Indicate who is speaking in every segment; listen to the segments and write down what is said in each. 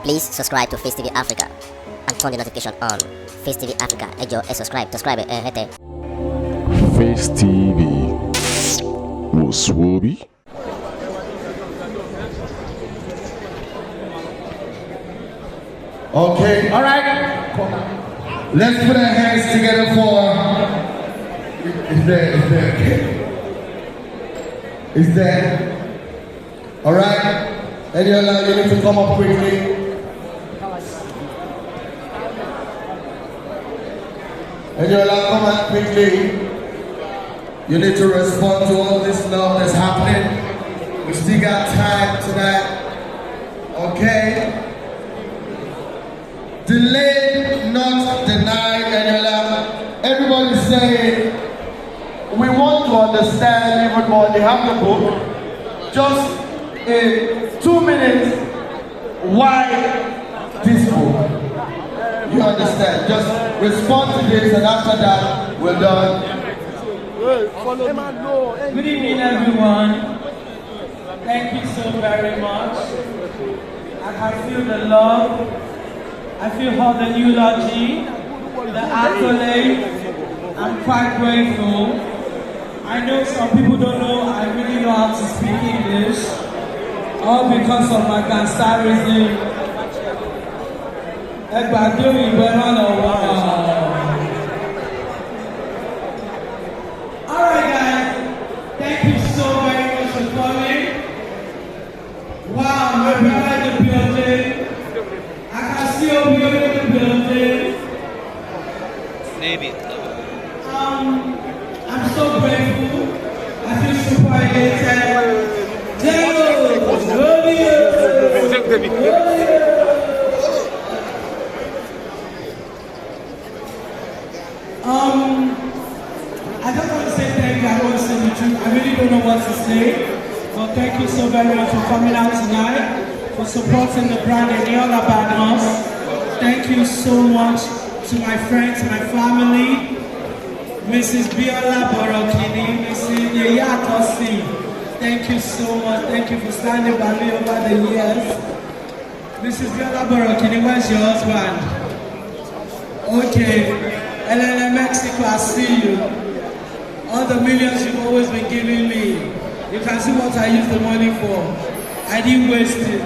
Speaker 1: Please subscribe to Facetv Africa and turn the notification on. Facetv Africa, ẹ jọ̀ọ́, subscribe, hete.
Speaker 2: Face TV was Swoby.
Speaker 3: Okay, all right. Let's put our hands together for. Is there? All right. Eniola, you need to come up quickly. Eniola, come up quickly. You need to respond to all this love that's happening. We still got time tonight. Okay? Delayed, not denied, Eniola. Everybody's saying, we want to understand even more. They have the book. Just in 2 minutes, why this book? You understand? Just respond to this, and after that, we're done.
Speaker 4: Good evening, everyone. Thank you so very much. I can feel the love. I feel all the eulogy, the accolade. I'm quite grateful. I know some people don't know I really know how to speak English, all because of my gangsterism. Alright guys, thank you so very much for coming. Wow, we're in the building. I can see you in the building.
Speaker 5: Maybe.
Speaker 4: I'm so grateful. I feel super elated. I just want to say thank you. I want to say the truth. I really don't know what to say. But thank you so very much for coming out tonight, for supporting the brand Eniola Badmus. Thank you so much to my friends, my family, Mrs. Biola Borokini, Mrs. Yeyatosi. Thank you so much. Thank you for standing by me over the years. Mrs. Biola Borokini, where's your husband? Okay. LLM Mexico, I see you. All the millions you've always been giving me. You can see what I use the money for. I didn't waste it.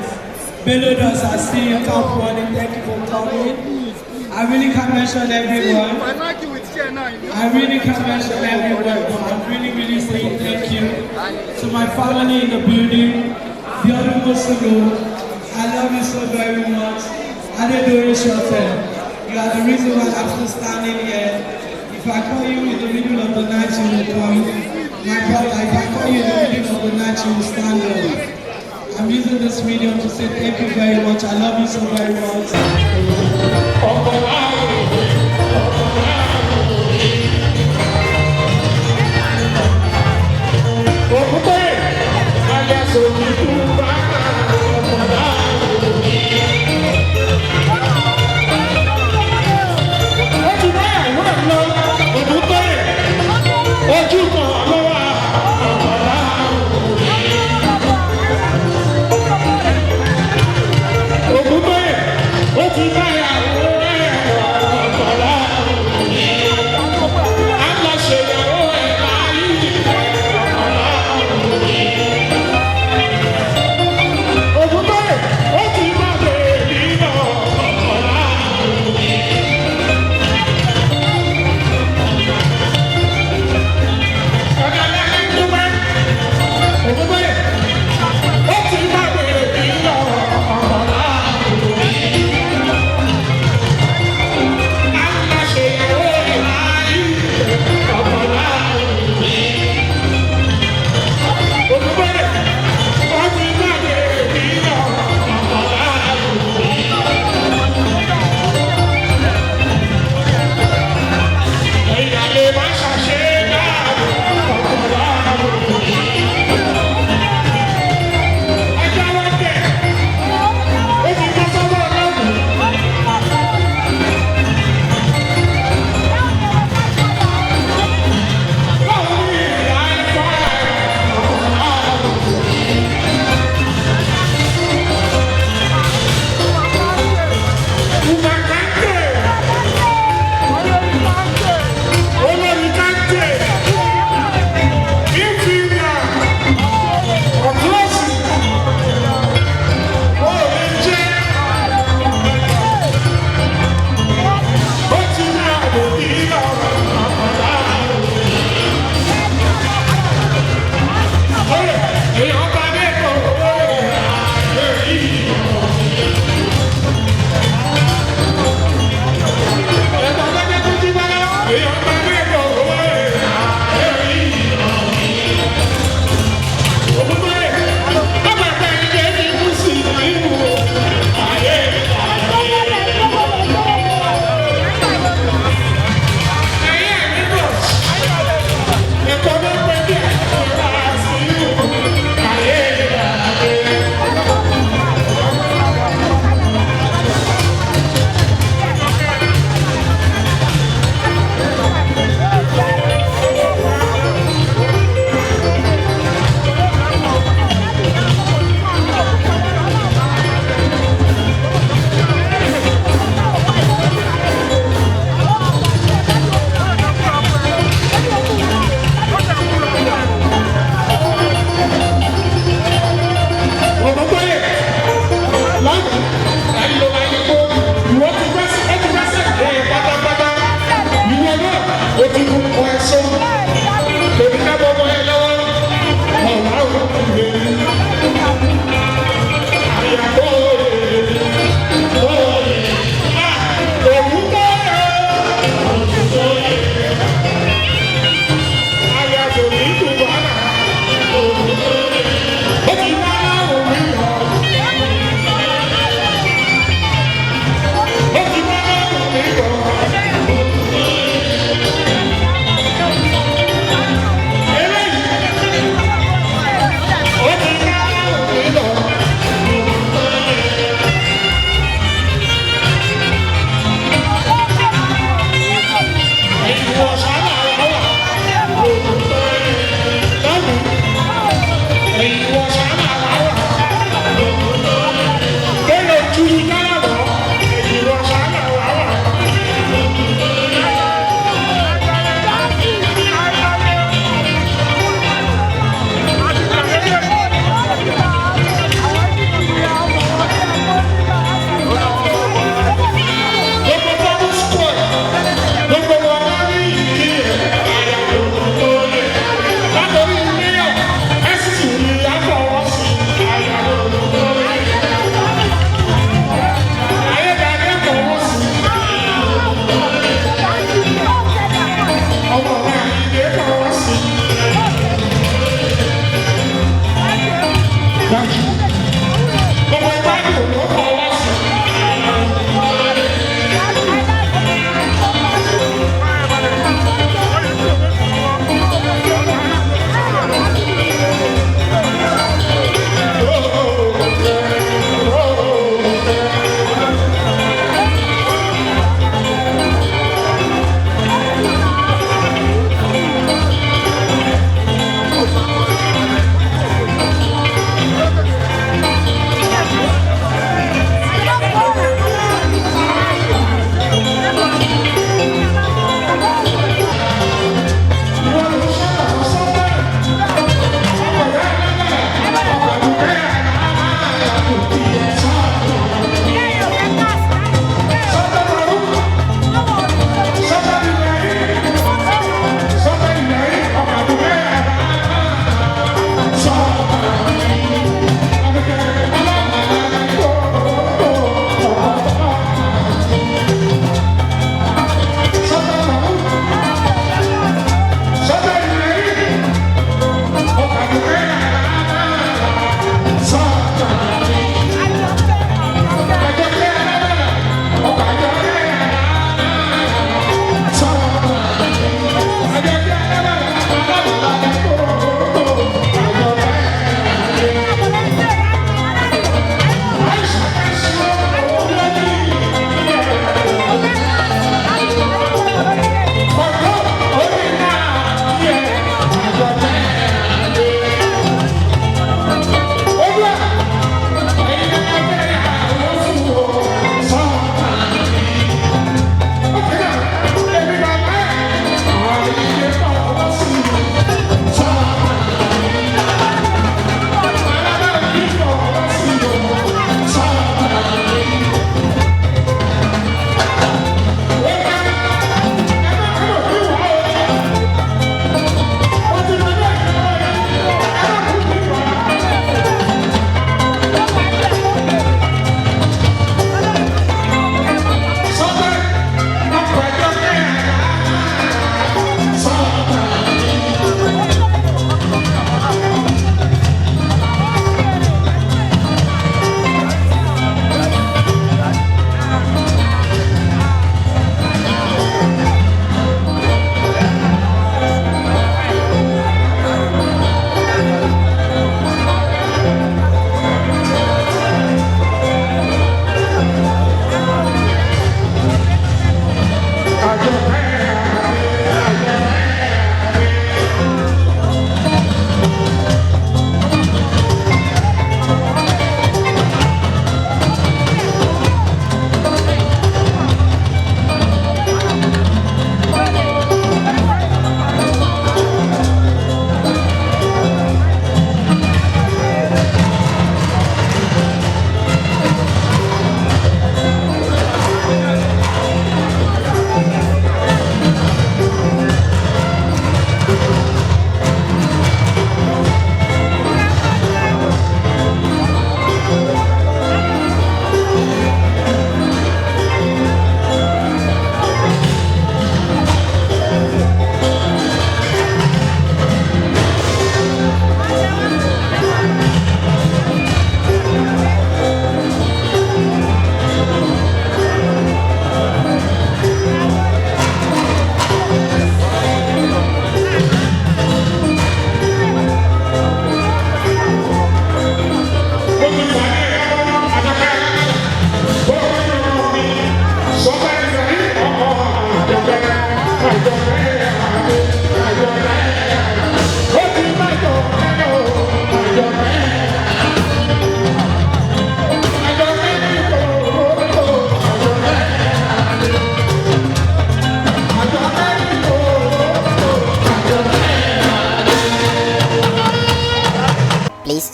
Speaker 4: Below I see you. Top money. Thank you for coming. I really can't mention everyone. I really can't mention everyone, but I'm really saying thank you to my family in the building. The other Muslim, I love you so very much. I didn't do it short. You are the reason why I'm still standing here. If I call you in the middle of the night, you will come. My brother, if I call you in the middle of the night, you will stand up. I'm using this video to say thank you very much. I love you so very much.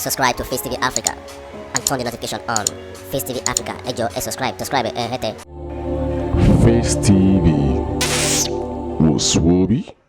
Speaker 1: subscribe to Face TV Africa and turn the notification on. Face TV Africa, ẹ jọ̀ọ́ ẹ subscribe hete.
Speaker 2: Face TV was Swoby.